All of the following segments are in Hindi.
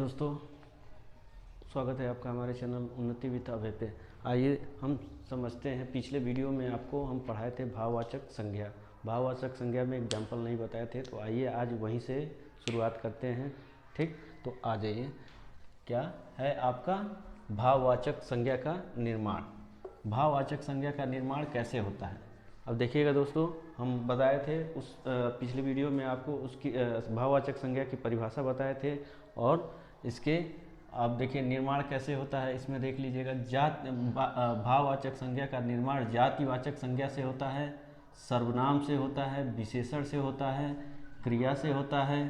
दोस्तों, स्वागत है आपका हमारे चैनल उन्नति विद अभय पे। आइए हम समझते हैं। पिछले वीडियो में आपको हम पढ़ाए थे भाववाचक संज्ञा। भाववाचक संज्ञा में एग्जाम्पल नहीं बताए थे, तो आइए आज वहीं से शुरुआत करते हैं। ठीक, तो आ जाइए। क्या है आपका भाववाचक संज्ञा का निर्माण। भाववाचक संज्ञा का निर्माण कैसे होता है, अब देखिएगा दोस्तों। हम बताए थे उस पिछले वीडियो में आपको उसकी भाववाचक संज्ञा की परिभाषा बताए थे, और इसके आप देखिए निर्माण कैसे होता है। इसमें देख लीजिएगा, भाववाचक संज्ञा का निर्माण जातिवाचक संज्ञा से होता है, सर्वनाम से होता है, विशेषण से होता है, क्रिया से होता है,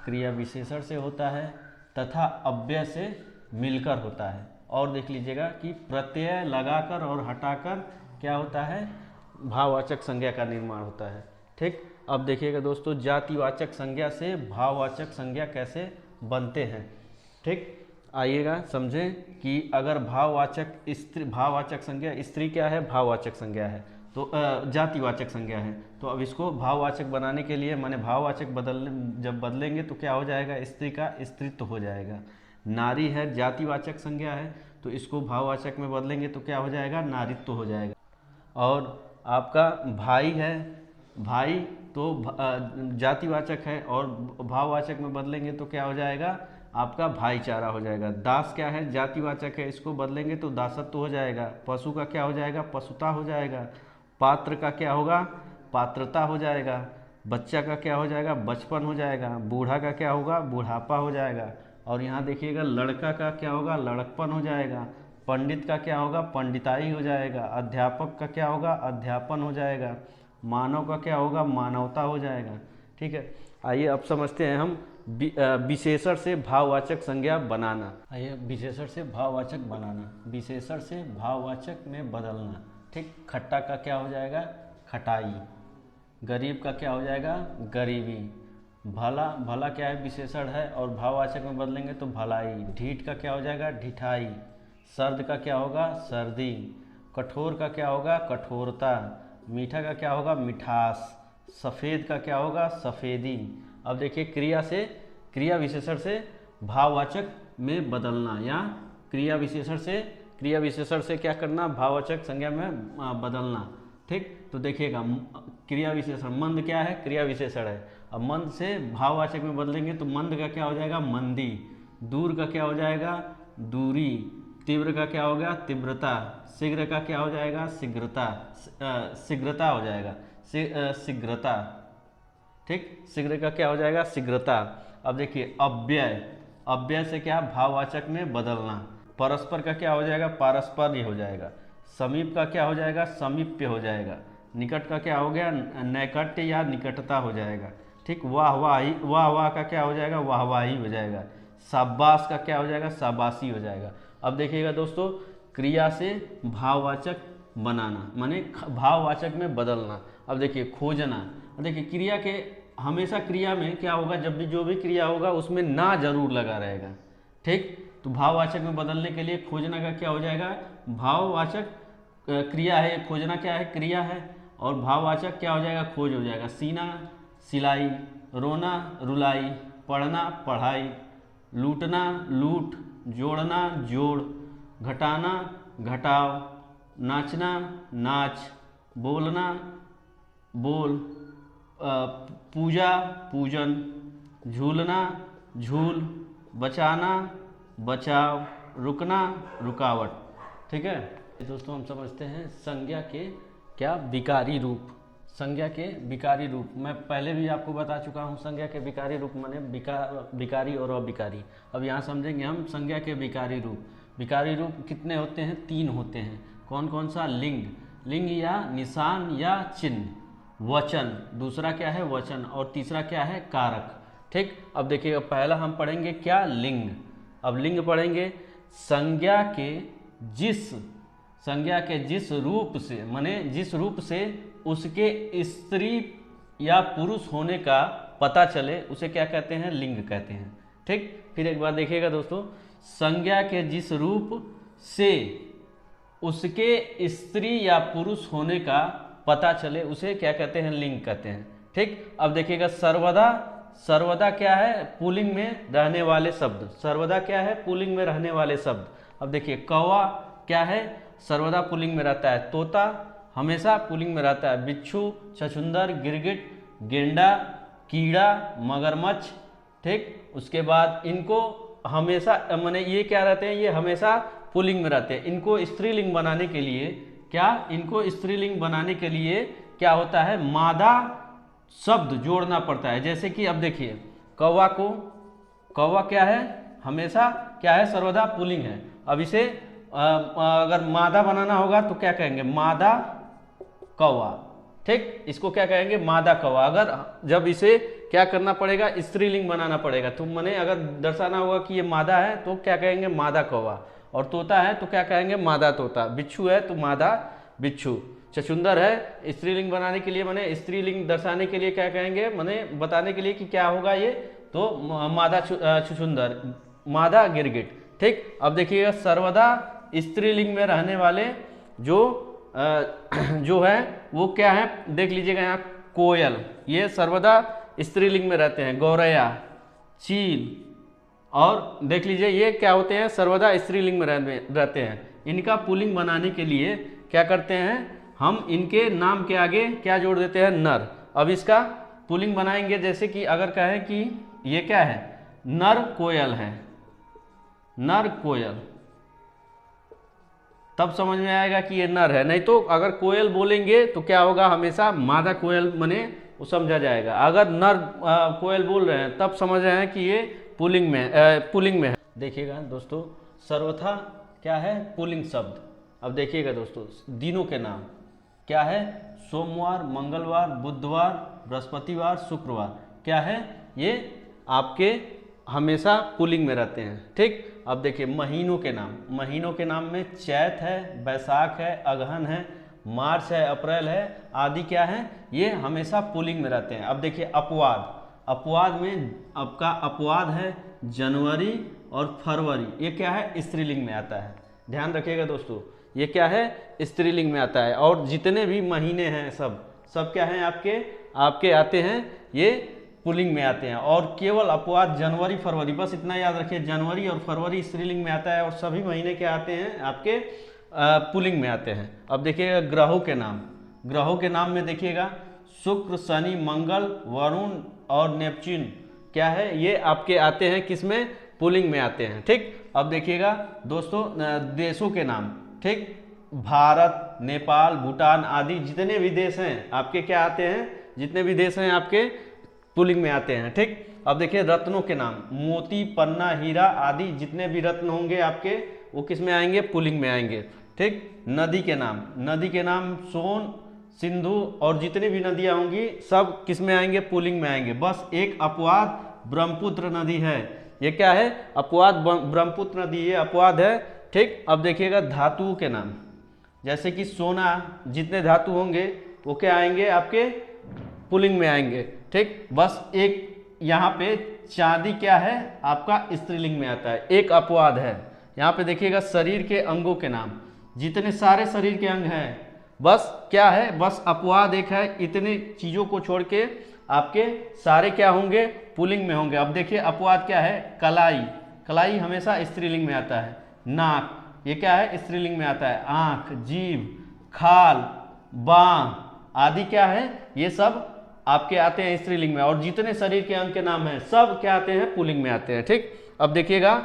क्रिया विशेषण से होता है तथा अव्यय से मिलकर होता है। और देख लीजिएगा कि प्रत्यय लगाकर और हटाकर क्या होता है, भाववाचक संज्ञा का निर्माण होता है। ठीक, अब देखिएगा दोस्तों, जातिवाचक संज्ञा से भाववाचक संज्ञा कैसे बनते हैं। ठीक, आइएगा समझें कि अगर भाववाचक संज्ञा स्त्री क्या है, भाववाचक संज्ञा है, तो जातिवाचक संज्ञा है। तो अब इसको भाववाचक बनाने के लिए माने भाववाचक जब बदलेंगे तो क्या हो जाएगा, स्त्री का स्त्रीत्व हो जाएगा। नारी है, जातिवाचक संज्ञा है, तो इसको भाववाचक में बदलेंगे तो क्या हो जाएगा, नारीत्व हो जाएगा। और आपका भाई है, भाई तो जातिवाचक है, और भाववाचक में बदलेंगे तो क्या हो जाएगा, आपका भाईचारा हो जाएगा। दास क्या है, जातिवाचक है, इसको बदलेंगे तो दासत्व हो जाएगा। पशु का क्या हो जाएगा, पशुता हो जाएगा। पात्र का क्या होगा, पात्रता हो जाएगा। बच्चा का क्या हो जाएगा, बचपन हो जाएगा। बूढ़ा का क्या होगा, बुढ़ापा हो जाएगा। और यहाँ देखिएगा, लड़का का क्या होगा, लड़कपन हो जाएगा। पंडित का क्या होगा, पंडिताई हो जाएगा। अध्यापक का क्या होगा, अध्यापन हो जाएगा। मानव का क्या होगा, मानवता हो जाएगा। ठीक है, आइए अब समझते हैं हम विशेषण से भाववाचक संज्ञा बनाना। आइए, विशेषण से भाववाचक बनाना, विशेषण से भाववाचक में बदलना। ठीक, खट्टा का क्या हो जाएगा, खटाई। गरीब का क्या हो जाएगा, गरीबी। भला, भला क्या है, विशेषण है, और भाववाचक में बदलेंगे तो भलाई। ढीठ का क्या हो जाएगा, ढिठाई। सर्द का क्या होगा, सर्दी। कठोर का क्या होगा, कठोरता। मीठा का क्या होगा, मिठास। सफ़ेद का क्या होगा, सफ़ेदी। अब देखिए, क्रिया विशेषण से भाववाचक में बदलना, या क्रिया विशेषण से क्या करना, भाववाचक संज्ञा में बदलना। ठीक, तो देखिएगा, क्रिया विशेषण मंद क्या है, क्रिया विशेषण है। अब मंद से भाववाचक में बदलेंगे तो मंद का क्या हो जाएगा, मंदी। दूर का क्या हो जाएगा, दूरी। तीव्र का क्या हो गया, तीव्रता। शीघ्र का क्या हो जाएगा, शीघ्रता। शीघ्रता हो जाएगा, शीघ्रता। ठीक, शीघ्र का क्या हो जाएगा, शीघ्रता। अब देखिए, अव्यय से क्या, भाववाचक में बदलना। परस्पर का क्या हो जाएगा, पारस्पर्य हो जाएगा। समीप का क्या हो जाएगा, समीप्य हो जाएगा। निकट का क्या हो गया, नैकट्य या निकटता हो जाएगा। ठीक, वाह का क्या हो जाएगा, वाहवाही हो जाएगा। शाबाश का क्या हो जाएगा, शाबाशी हो जाएगा। अब देखिएगा दोस्तों, क्रिया से भाववाचक बनाना माने भाववाचक में बदलना। अब देखिए, खोजना। देखिए, क्रिया के हमेशा क्रिया में क्या होगा, जब भी जो भी क्रिया होगा उसमें ना जरूर लगा रहेगा। ठीक, तो भाववाचक में बदलने के लिए खोजना का क्या हो जाएगा, भाववाचक क्रिया है, खोजना क्या है, क्रिया है, और भाववाचक क्या हो जाएगा, खोज हो जाएगा। सीना, सिलाई। रोना, रुलाई। पढ़ना, पढ़ाई। लूटना, लूट। जोड़ना, जोड़। घटाना, घटाव। नाचना, नाच। बोलना, बोल। पूजा, पूजन। झूलना, झूल। बचाना, बचाव। रुकना, रुकावट। ठीक है दोस्तों, हम समझते हैं संज्ञा के क्या विकारी रूप। संज्ञा के विकारी रूप मैं पहले भी आपको बता चुका हूँ। संज्ञा के विकारी रूप माने विकारी और अविकारी। अब यहाँ समझेंगे हम संज्ञा के विकारी रूप। विकारी रूप कितने होते हैं, 3 होते हैं। कौन कौन सा, लिंग या निशान या चिन्ह। वचन, दूसरा क्या है, वचन, और तीसरा क्या है, कारक। ठीक, अब देखिएगा, पहला हम पढ़ेंगे क्या, लिंग। अब लिंग पढ़ेंगे, संज्ञा के जिस रूप से माने जिस रूप से उसके स्त्री या पुरुष होने का पता चले उसे क्या कहते हैं, लिंग कहते हैं। ठीक, फिर एक बार देखिएगा दोस्तों, संज्ञा के जिस रूप से उसके स्त्री या पुरुष होने का पता चले उसे क्या कहते हैं, लिंग कहते हैं। ठीक, अब देखिएगा, सर्वदा सर्वदा क्या है पुल्लिंग में रहने वाले शब्द, सर्वदा क्या है पुल्लिंग में रहने वाले शब्द। अब देखिए कौवा क्या है सर्वदा पुल्लिंग में रहता है, तोता हमेशा पुल्लिंग में रहता है, बिच्छू, छछूंदर, गिरगिट, गेंडा, कीड़ा, मगरमच्छ, ठीक। उसके बाद इनको हमेशा माने ये क्या रहते हैं, ये हमेशा पुल्लिंग में रहते हैं। इनको स्त्रीलिंग बनाने के लिए क्या, इनको स्त्रीलिंग बनाने के लिए क्या होता है, मादा शब्द जोड़ना पड़ता है। जैसे कि अब देखिए कौवा को, कौवा क्या है हमेशा क्या है सर्वदा पुल्लिंग है। अब इसे अगर मादा बनाना होगा तो क्या कहेंगे, मादा कौवा, ठीक। इसको क्या कहेंगे, मादा कौवा। अगर जब इसे क्या करना पड़ेगा, स्त्रीलिंग बनाना पड़ेगा, तो मैंने अगर दर्शाना होगा कि ये मादा है तो क्या कहेंगे, मादा कौवा। और तोता है तो क्या कहेंगे, मादा तोता। बिच्छू है तो मादा बिच्छू। छछूंदर है स्त्रीलिंग बनाने के लिए, मैंने स्त्रीलिंग दर्शाने के लिए क्या कहेंगे, मैंने बताने के लिए कि क्या होगा ये, तो मादा छछूंदर, मादा गिरगिट, ठीक। अब देखिएगा सर्वदा स्त्रीलिंग में रहने वाले जो है वो क्या है, देख लीजिएगा यहाँ कोयल, ये सर्वदा स्त्रीलिंग में रहते हैं। गौरैया, चील, और देख लीजिए ये क्या होते हैं, सर्वदा स्त्रीलिंग में रहते हैं। इनका पुल्लिंग बनाने के लिए क्या करते हैं, हम इनके नाम के आगे क्या जोड़ देते हैं, नर। अब इसका पुल्लिंग बनाएंगे, जैसे कि अगर कहें कि ये क्या है, नर कोयल है, नर कोयल, तब समझ में आएगा कि ये नर है। नहीं तो अगर कोयल बोलेंगे तो क्या होगा, हमेशा मादा कोयल बने वो समझा जाएगा। अगर नर कोयल बोल रहे हैं तब समझ रहे हैं कि ये पुल्लिंग में है। देखिएगा दोस्तों सर्वथा क्या है, पुल्लिंग शब्द। अब देखिएगा दोस्तों दिनों के नाम क्या है, सोमवार, मंगलवार, बुधवार, बृहस्पतिवार, शुक्रवार, क्या है ये आपके हमेशा पुल्लिंग में रहते हैं, ठीक। अब देखिए महीनों के नाम, महीनों के नाम में चैत है, बैसाख है, अगहन है, मार्च है, अप्रैल है आदि क्या है, ये हमेशा पुल्लिंग में रहते हैं। अब देखिए अपवाद, अपवाद में आपका अपवाद है जनवरी और फरवरी, ये क्या है स्त्रीलिंग में आता है। ध्यान रखिएगा दोस्तों ये क्या है स्त्रीलिंग में आता है। और जितने भी महीने हैं सब क्या हैं आपके आते हैं, ये पुल्लिंग में आते हैं। और केवल अपवाद जनवरी फरवरी, बस इतना याद रखिए, जनवरी और फरवरी स्त्रीलिंग में आता है और सभी महीने क्या आते हैं आपके पुल्लिंग में आते हैं। अब देखिएगा ग्रहों के नाम, ग्रहों के नाम में देखिएगा शुक्र, शनि, मंगल, वरुण और नेपच्यून क्या है, ये आपके आते हैं किसमें, पुल्लिंग में आते हैं, ठीक। अब देखिएगा दोस्तों देशों के नाम, ठीक। भारत, नेपाल, भूटान आदि जितने भी देश हैं आपके क्या आते हैं, जितने भी देश हैं आपके पुल्लिंग में आते हैं, ठीक। अब देखिए रत्नों के नाम, मोती, पन्ना, हीरा आदि जितने भी रत्न होंगे आपके वो किस में आएंगे, पुल्लिंग में आएंगे, ठीक। नदी के नाम, नदी के नाम सोन, सिंधु और जितनी भी नदियां होंगी सब किस में आएंगे, पुल्लिंग में आएंगे। बस एक अपवाद ब्रह्मपुत्र नदी है, ये क्या है अपवाद, ब्रह्मपुत्र नदी ये अपवाद है, ठीक। अब देखिएगा धातुओं के नाम, जैसे कि सोना, जितने धातु होंगे वो क्या आएंगे आपके पुल्लिंग में आएंगे, ठीक। बस एक यहाँ पे चांदी क्या है आपका स्त्रीलिंग में आता है, एक अपवाद है। यहाँ पे देखिएगा शरीर के अंगों के नाम, जितने सारे शरीर के अंग हैं बस क्या है, बस अपवाद एक है, इतने चीज़ों को छोड़ के आपके सारे क्या होंगे, पुल्लिंग में होंगे। अब देखिए अपवाद क्या है, कलाई, कलाई हमेशा स्त्रीलिंग में आता है। नाक, ये क्या है स्त्रीलिंग में आता है। आँख, जीभ, खाल, बाँह आदि क्या है, ये सब आपके आते हैं स्त्रीलिंग में। और जितने शरीर के अंग के नाम हैं सब क्या आते हैं, पुल्लिंग में आते हैं, ठीक। अब देखिएगा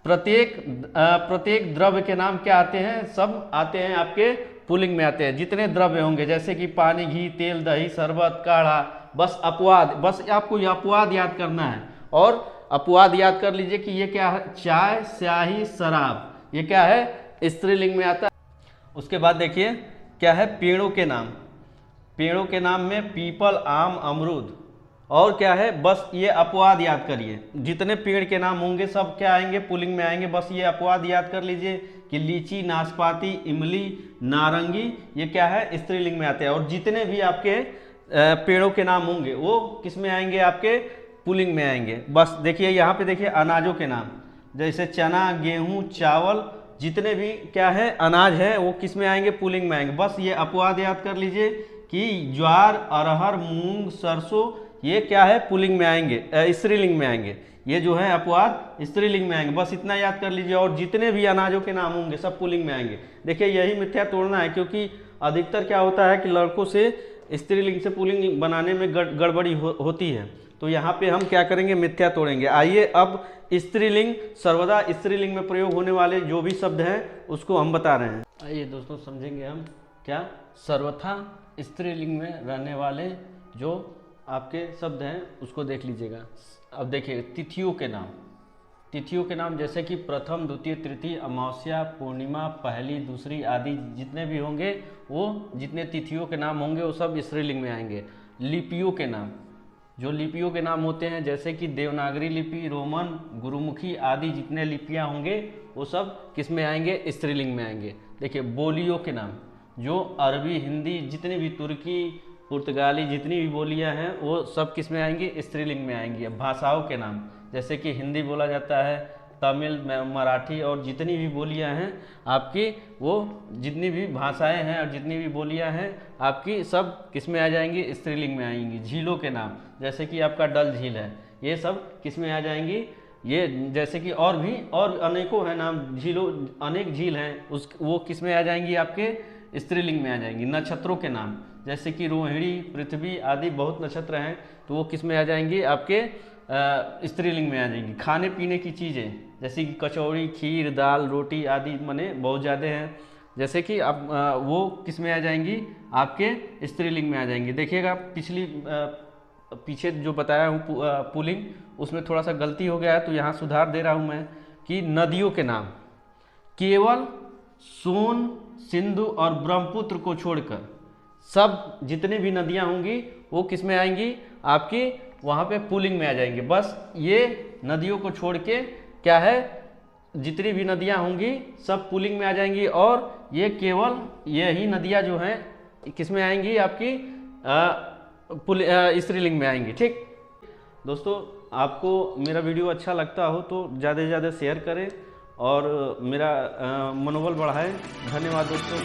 प्रत्येक द्रव्य के नाम क्या आते हैं, सब आते हैं आपके पुल्लिंग में आते हैं। जितने द्रव्य होंगे जैसे कि पानी, घी, तेल, दही, शरबत, काढ़ा, बस अपवाद, बस आपको ये अपवाद याद करना है। और अपवाद याद कर लीजिए कि ये क्या है, चाय, स्याही, शराब, ये क्या है स्त्रीलिंग में आता है। उसके बाद देखिए क्या है, पेड़ों के नाम, पेड़ों के नाम में पीपल, आम, अमरूद और क्या है, बस ये अपवाद याद करिए। जितने पेड़ के नाम होंगे सब क्या आएंगे, पुल्लिंग में आएंगे। बस ये अपवाद याद कर लीजिए कि लीची, नाशपाती, इमली, नारंगी, ये क्या है स्त्रीलिंग में आते हैं। और जितने भी आपके पेड़ों के नाम होंगे वो किस में आएंगे, आपके पुल्लिंग में आएंगे। बस देखिए यहाँ पे देखिए अनाजों के नाम, जैसे चना, गेहूँ, चावल, जितने भी क्या है अनाज है वो किस में आएंगे, पुल्लिंग में आएंगे। बस ये अपवाद याद कर लीजिए कि ज्वार, अरहर, मूंग, सरसों ये क्या है, पुल्लिंग में आएंगे, स्त्रीलिंग में आएंगे। ये जो है अपवाद स्त्रीलिंग में आएंगे, बस इतना याद कर लीजिए। और जितने भी अनाजों के नाम होंगे सब पुल्लिंग में आएंगे। देखिए यही मिथ्या तोड़ना है, क्योंकि अधिकतर क्या होता है कि लड़कों से स्त्रीलिंग से पुल्लिंग बनाने में गड़बड़ी होती है। तो यहाँ पे हम क्या करेंगे, मिथ्या तोड़ेंगे। आइए अब स्त्रीलिंग, सर्वदा स्त्रीलिंग में प्रयोग होने वाले जो भी शब्द हैं उसको हम बता रहे हैं। आइए दोस्तों समझेंगे हम क्या, सर्वथा स्त्रीलिंग में रहने वाले जो आपके शब्द हैं उसको देख लीजिएगा। अब देखिए तिथियों के नाम, तिथियों के नाम जैसे कि प्रथम, द्वितीय, तृतीय, अमावस्या, पूर्णिमा, पहली, दूसरी आदि जितने भी होंगे, वो जितने तिथियों के नाम होंगे वो सब स्त्रीलिंग में आएंगे। लिपियों के नाम, जो लिपियों के नाम होते हैं जैसे कि देवनागरी लिपि, रोमन, गुरुमुखी आदि जितने लिपियां होंगे वो सब किस में आएंगे, स्त्रीलिंग में आएंगे। देखिए बोलियों के नाम, जो अरबी, हिंदी, जितनी भी तुर्की, पुर्तगाली जितनी भी बोलियां हैं वो सब किस में आएंगी, स्त्रीलिंग में आएंगी। अब भाषाओं के नाम जैसे कि हिंदी बोला जाता है, तमिल, मराठी और जितनी भी बोलियां हैं आपकी, वो जितनी भी भाषाएं हैं और जितनी भी बोलियां हैं आपकी सब किस में आ जाएंगी, स्त्रीलिंग में आएंगी। झीलों के नाम जैसे कि आपका डल झील है, ये सब किस में आ जाएंगी, ये जैसे कि और भी और अनेकों हैं नाम, झीलों, अनेक झील हैं उस, वो किस में आ जाएंगी, आपके स्त्रीलिंग में आ जाएंगी। नक्षत्रों के नाम जैसे कि रोहिणी, पृथ्वी आदि बहुत नक्षत्र हैं, तो वो किस में आ जाएंगी, आपके स्त्रीलिंग में आ जाएंगी। खाने पीने की चीज़ें जैसे कि कचौड़ी, खीर, दाल, रोटी आदि मने बहुत ज़्यादा हैं, जैसे कि आप वो किस में आ जाएंगी, आपके स्त्रीलिंग में आ जाएंगी। देखिएगा पीछे जो बताया हूँ पुल्लिंग, उसमें थोड़ा सा गलती हो गया है तो यहाँ सुधार दे रहा हूँ मैं कि नदियों के नाम केवल सोन, सिंधु और ब्रह्मपुत्र को छोड़कर सब जितने भी नदियाँ होंगी वो किस में आएंगी, आपकी वहाँ पे पुल्लिंग में आ जाएंगे। बस ये नदियों को छोड़ के क्या है, जितनी भी नदियाँ होंगी सब पुल्लिंग में आ जाएंगी, और ये केवल यही नदियाँ जो हैं किस में आएंगी, आपकी स्त्रीलिंग में आएंगी। ठीक दोस्तों, आपको मेरा वीडियो अच्छा लगता हो तो ज़्यादा से ज़्यादा शेयर करें और मेरा मनोबल बढ़ाएं। धन्यवाद दोस्तों।